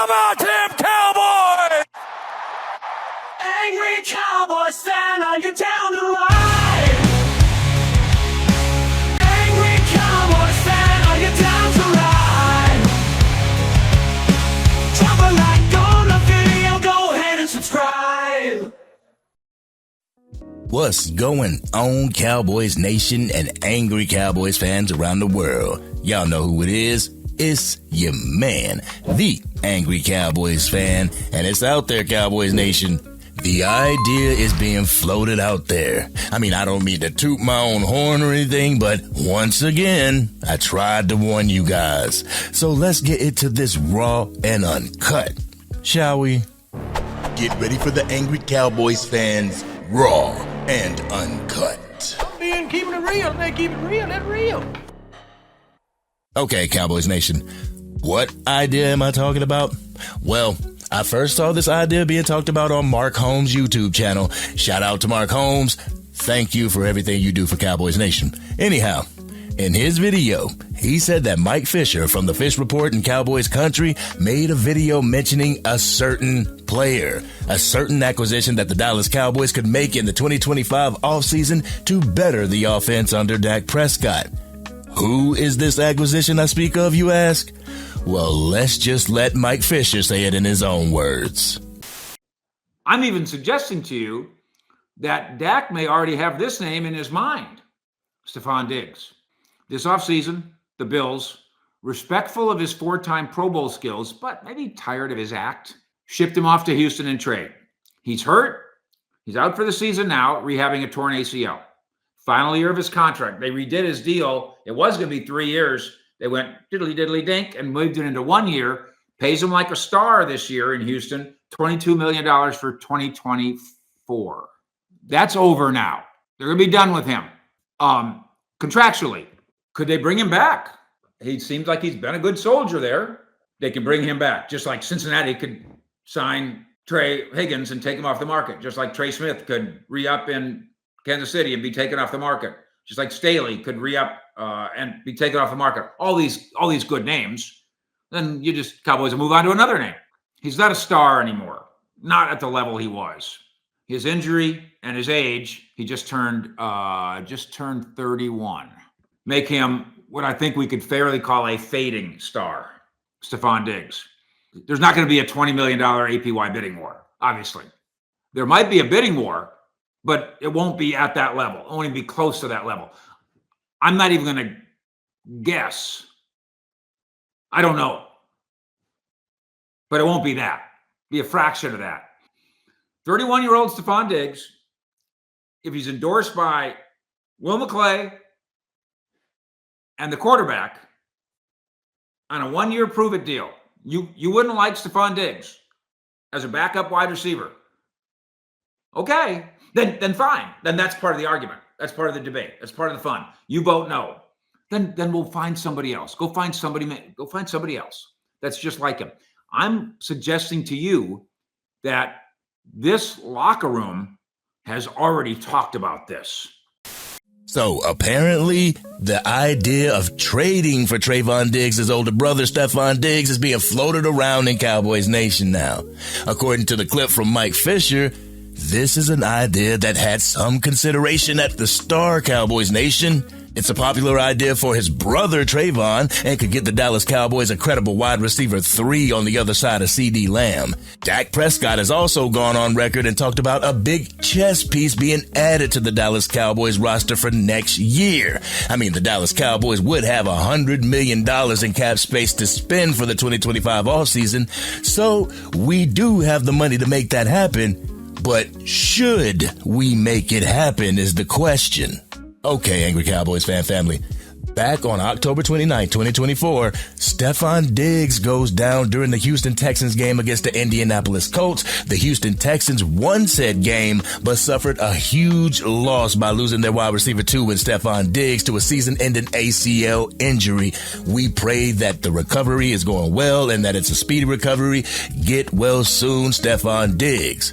How about them Cowboys? Angry Cowboys fan, are you down to ride? Angry Cowboys fan, are you down to ride? Drop a like on the video, go ahead and subscribe. What's going on, Cowboys Nation and angry Cowboys fans around the world? Y'all know who it is. It's your man, the angry Cowboys fan, and it's out there, Cowboys Nation. The idea is being floated out there. I mean, I don't mean to toot my own horn or anything, but once again, I tried to warn you guys. So let's get into this raw and uncut, shall we? Get ready for the angry Cowboys fans, raw and uncut. I'm being keeping it real. They keep it real. That's real. Okay, Cowboys Nation, what idea am I talking about? Well, I first saw this idea being talked about on Mark Holmes' YouTube channel. Shout out to Mark Holmes. Thank you for everything you do for Cowboys Nation. Anyhow, in his video, he said that Mike Fisher from the Fish Report in Cowboys Country made a video mentioning a certain player, a certain acquisition that the Dallas Cowboys could make in the 2025 offseason to better the offense under Dak Prescott. Who is this acquisition I speak of, you ask? Well, let's just let Mike Fisher say it in his own words. I'm even suggesting to you that Dak may already have this name in his mind, Stephon Diggs. This offseason, the Bills, respectful of his four-time Pro Bowl skills, but maybe tired of his act, shipped him off to Houston in trade. He's hurt. He's out for the season now, rehabbing a torn ACL. Final year of his contract. They redid his deal. It was going to be 3 years. They went diddly-diddly-dink and moved it into 1 year. Pays him like a star this year in Houston. $22 million for 2024. That's over now. They're going to be done with him. Contractually, could they bring him back? He seems like he's been a good soldier there. They can bring him back, just like Cincinnati could sign Trey Higgins and take him off the market, just like Trey Smith could re-up in Kansas City and be taken off the market, just like Staley could re-up and be taken off the market. All these good names. Then you just Cowboys will move on to another name. He's not a star anymore, not at the level he was. His injury and his age, he just turned 31. Make him what I think we could fairly call a fading star, Stephon Diggs. There's not going to be a $20 million APY bidding war, obviously. There might be a bidding war, but it won't be at that level. It won't even be close to that level. I'm not even going to guess. I don't know. But it won't be that. Be a fraction of that. 31-year-old Stephon Diggs, if he's endorsed by Will McClay and the quarterback on a 1-year prove-it deal, you wouldn't like Stephon Diggs as a backup wide receiver. Okay. Then fine. Then that's part of the argument. That's part of the debate. That's part of the fun. You vote no. Then we'll find somebody else. Go find somebody else that's just like him. I'm suggesting to you that this locker room has already talked about this. So apparently the idea of trading for Trayvon Diggs' older brother, Stephon Diggs, is being floated around in Cowboys Nation now. According to the clip from Mike Fisher, this is an idea that had some consideration at the start, Cowboys Nation. It's a popular idea for his brother, Trayvon, and could get the Dallas Cowboys a credible wide receiver 3 on the other side of CD Lamb. Dak Prescott has also gone on record and talked about a big chess piece being added to the Dallas Cowboys roster for next year. I mean, the Dallas Cowboys would have $100 million in cap space to spend for the 2025 offseason, so we do have the money to make that happen. But should we make it happen is the question. Okay, angry Cowboys fan family. Back on October 29, 2024, Stephon Diggs goes down during the Houston Texans game against the Indianapolis Colts. The Houston Texans won said game, but suffered a huge loss by losing their wide receiver 2 in Stephon Diggs to a season-ending ACL injury. We pray that the recovery is going well and that it's a speedy recovery. Get well soon, Stephon Diggs.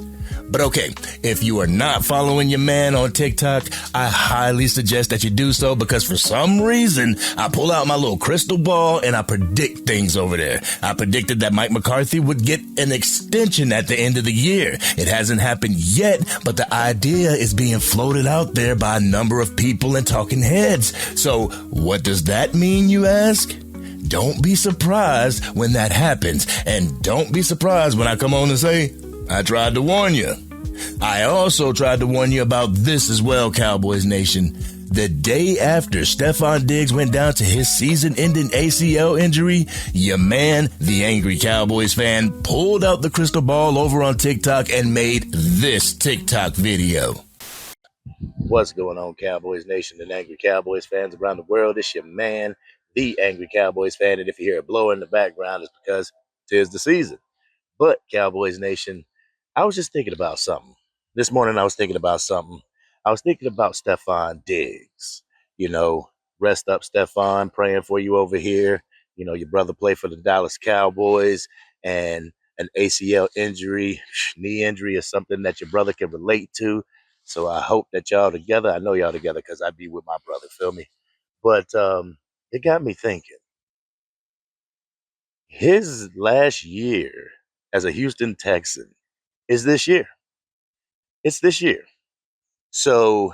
But okay, if you are not following your man on TikTok, I highly suggest that you do so because for some reason, I pull out my little crystal ball and I predict things over there. I predicted that Mike McCarthy would get an extension at the end of the year. It hasn't happened yet, but the idea is being floated out there by a number of people and talking heads. So what does that mean, you ask? Don't be surprised when that happens. And don't be surprised when I come on and say, I tried to warn you. I also tried to warn you about this as well, Cowboys Nation. The day after Stephon Diggs went down to his season-ending ACL injury, your man, the angry Cowboys fan, pulled out the crystal ball over on TikTok and made this TikTok video. What's going on, Cowboys Nation and angry Cowboys fans around the world? It's your man, the angry Cowboys fan, and if you hear a blower in the background, it's because 'tis the season. But, Cowboys Nation, I was just thinking about something. This morning I was thinking about something. I was thinking about Stephon Diggs. You know, rest up, Stephon, praying for you over here. You know, your brother played for the Dallas Cowboys, and an ACL injury, knee injury is something that your brother can relate to. So I hope that y'all together. I know y'all together because I be with my brother, feel me? But it got me thinking. His last year as a Houston Texan is this year. It's this year. So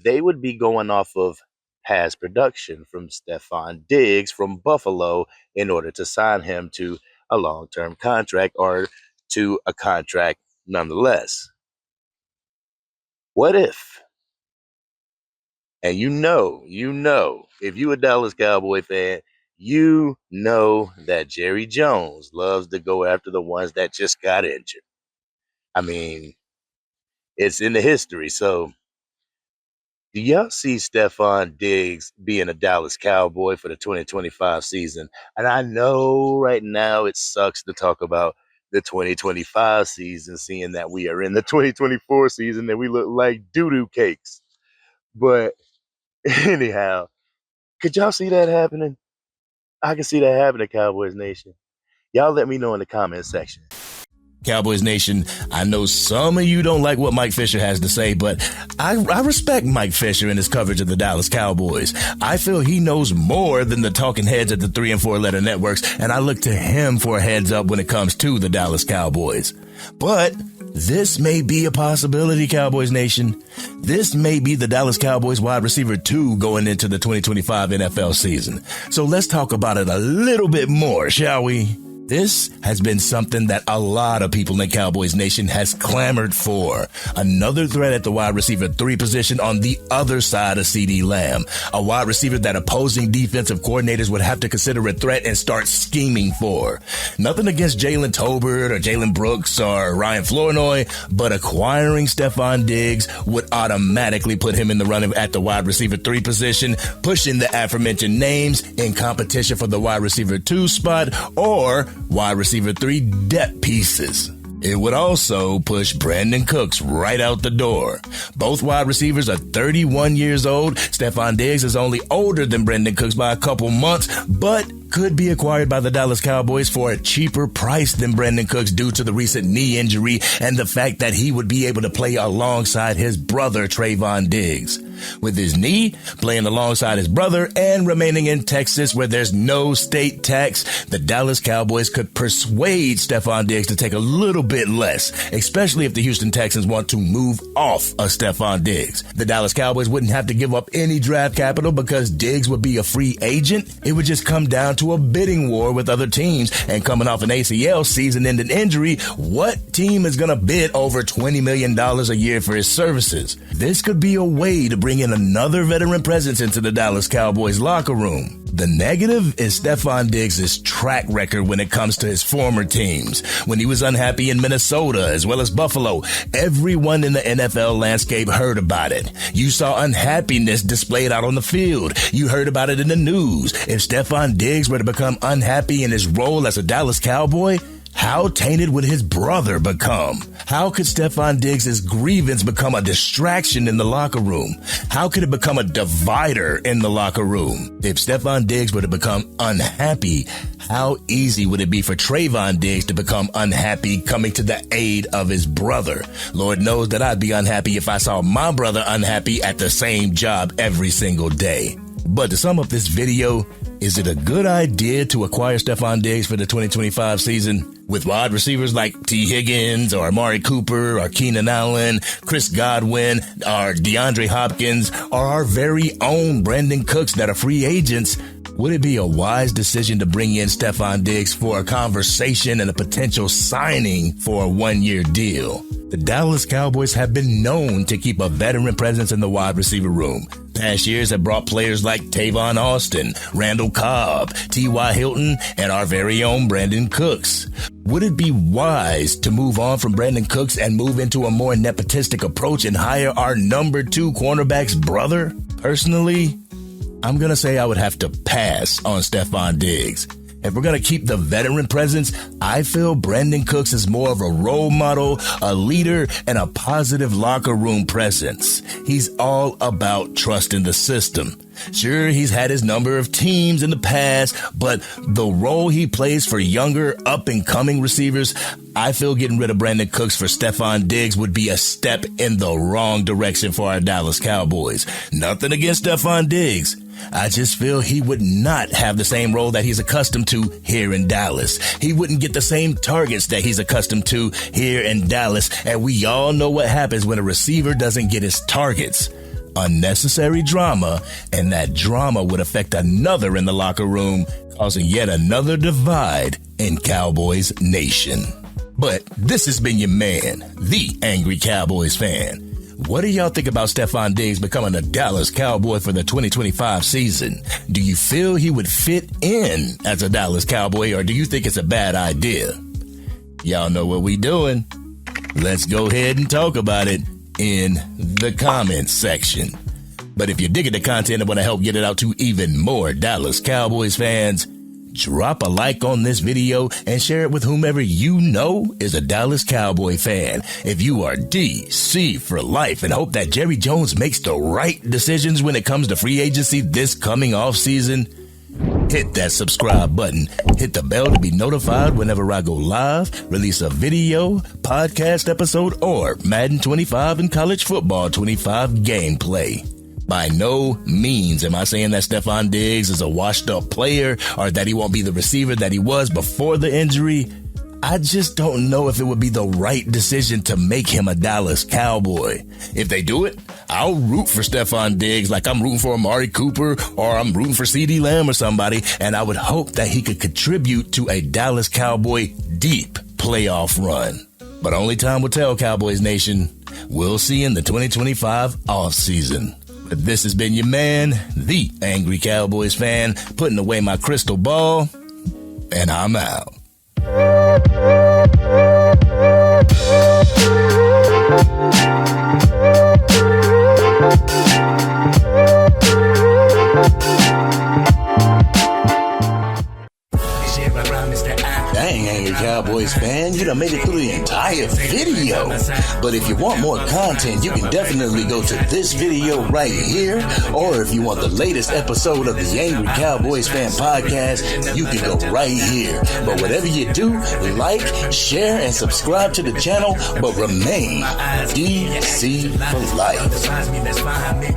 they would be going off of past production from Stephon Diggs from Buffalo in order to sign him to a long-term contract or to a contract nonetheless. What if, and you know, if you a Dallas Cowboy fan, you know that Jerry Jones loves to go after the ones that just got injured. I mean, it's in the history. So do y'all see Stephon Diggs being a Dallas Cowboy for the 2025 season? And I know right now it sucks to talk about the 2025 season, seeing that we are in the 2024 season and we look like doo-doo cakes. But anyhow, could y'all see that happening? I can see that happening, Cowboys Nation. Y'all let me know in the comment section. Cowboys Nation, I know some of you don't like what Mike Fisher has to say, but I respect Mike Fisher and his coverage of the Dallas Cowboys. I feel he knows more than the talking heads at the 3 and 4 letter networks, and I look to him for a heads up when it comes to the Dallas Cowboys. But this may be a possibility, Cowboys Nation. This may be the Dallas Cowboys wide receiver 2 going into the 2025 NFL season. So let's talk about it a little bit more, shall we? This has been something that a lot of people in Cowboys Nation has clamored for. Another threat at the wide receiver 3 position on the other side of CeeDee Lamb. A wide receiver that opposing defensive coordinators would have to consider a threat and start scheming for. Nothing against Jalen Tolbert or Jalen Brooks or Ryan Flournoy, but acquiring Stephon Diggs would automatically put him in the running at the wide receiver 3 position, pushing the aforementioned names in competition for the wide receiver 2 spot or wide receiver 3 depth pieces. It would also push Brandon Cooks right out the door. Both wide receivers are 31 years old. Stephon Diggs is only older than Brandon Cooks by a couple months, but could be acquired by the Dallas Cowboys for a cheaper price than Brandon Cooks due to the recent knee injury and the fact that he would be able to play alongside his brother, Trayvon Diggs. With his knee, playing alongside his brother, and remaining in Texas where there's no state tax, the Dallas Cowboys could persuade Stephon Diggs to take a little bit less, especially if the Houston Texans want to move off of Stephon Diggs. The Dallas Cowboys wouldn't have to give up any draft capital because Diggs would be a free agent. It would just come down to a bidding war with other teams, and coming off an ACL season-ending injury, what team is going to bid over $20 million a year for his services? This could be a way to bring in another veteran presence into the Dallas Cowboys locker room. The negative is Stephon Diggs' track record when it comes to his former teams. When he was unhappy in Minnesota as well as Buffalo, everyone in the NFL landscape heard about it. You saw unhappiness displayed out on the field. You heard about it in the news. If Stephon Diggs were to become unhappy in his role as a Dallas Cowboy, How tainted would his brother become? How could Stephon Diggs' grievance become a distraction in the locker room? How could it become a divider in the locker room? If Stephon Diggs were to become unhappy, how easy would it be for Trayvon Diggs to become unhappy coming to the aid of his brother? Lord knows that I'd be unhappy if I saw my brother unhappy at the same job every single day. But to sum up this video, is it a good idea to acquire Stephon Diggs for the 2025 season? With wide receivers like T. Higgins or Amari Cooper or Keenan Allen, Chris Godwin or DeAndre Hopkins or our very own Brandon Cooks that are free agents, would it be a wise decision to bring in Stephon Diggs for a conversation and a potential signing for a one-year deal? The Dallas Cowboys have been known to keep a veteran presence in the wide receiver room. Past years have brought players like Tavon Austin, Randall Cobb, T.Y. Hilton, and our very own Brandon Cooks. Would it be wise to move on from Brandon Cooks and move into a more nepotistic approach and hire our number 2 cornerback's brother? Personally, I'm going to say I would have to pass on Stephon Diggs. If we're going to keep the veteran presence, I feel Brandon Cooks is more of a role model, a leader, and a positive locker room presence. He's all about trusting the system. Sure, he's had his number of teams in the past, but the role he plays for younger, up-and-coming receivers, I feel getting rid of Brandon Cooks for Stephon Diggs would be a step in the wrong direction for our Dallas Cowboys. Nothing against Stephon Diggs. I just feel he would not have the same role that he's accustomed to here in Dallas. He wouldn't get the same targets that he's accustomed to here in Dallas, and we all know what happens when a receiver doesn't get his targets. Unnecessary drama, and that drama would affect another in the locker room, causing yet another divide in Cowboys Nation. But this has been your man, the Angry Cowboys fan. What do y'all think about Stephon Diggs becoming a Dallas Cowboy for the 2025 season? Do you feel he would fit in as a Dallas Cowboy, or do you think it's a bad idea? Y'all know what we doing. Let's go ahead and talk about it in the comments section. But if you're digging the content and want to help get it out to even more Dallas Cowboys fans, drop a like on this video and share it with whomever you know is a Dallas Cowboy fan. If you are DC for life and hope that Jerry Jones makes the right decisions when it comes to free agency this coming off season, hit that subscribe button. Hit the bell to be notified whenever I go live, release a video, podcast episode, or Madden 25 and College Football 25 gameplay. By no means am I saying that Stephon Diggs is a washed-up player or that he won't be the receiver that he was before the injury. I just don't know if it would be the right decision to make him a Dallas Cowboy. If they do it, I'll root for Stephon Diggs like I'm rooting for Amari Cooper or I'm rooting for CeeDee Lamb or somebody, and I would hope that he could contribute to a Dallas Cowboy deep playoff run. But only time will tell, Cowboys Nation. We'll see in the 2025 offseason. But this has been your man, the Angry Cowboys fan, putting away my crystal ball, and I'm out. Dang, Angry Cowboys fan, you done made it through the entire video. But if you want more content, you can definitely go to this video right here. Or if you want the latest episode of the Angry Cowboys Fan Podcast, you can go right here. But whatever you do, like, share, and subscribe to the channel, but remain DC for life.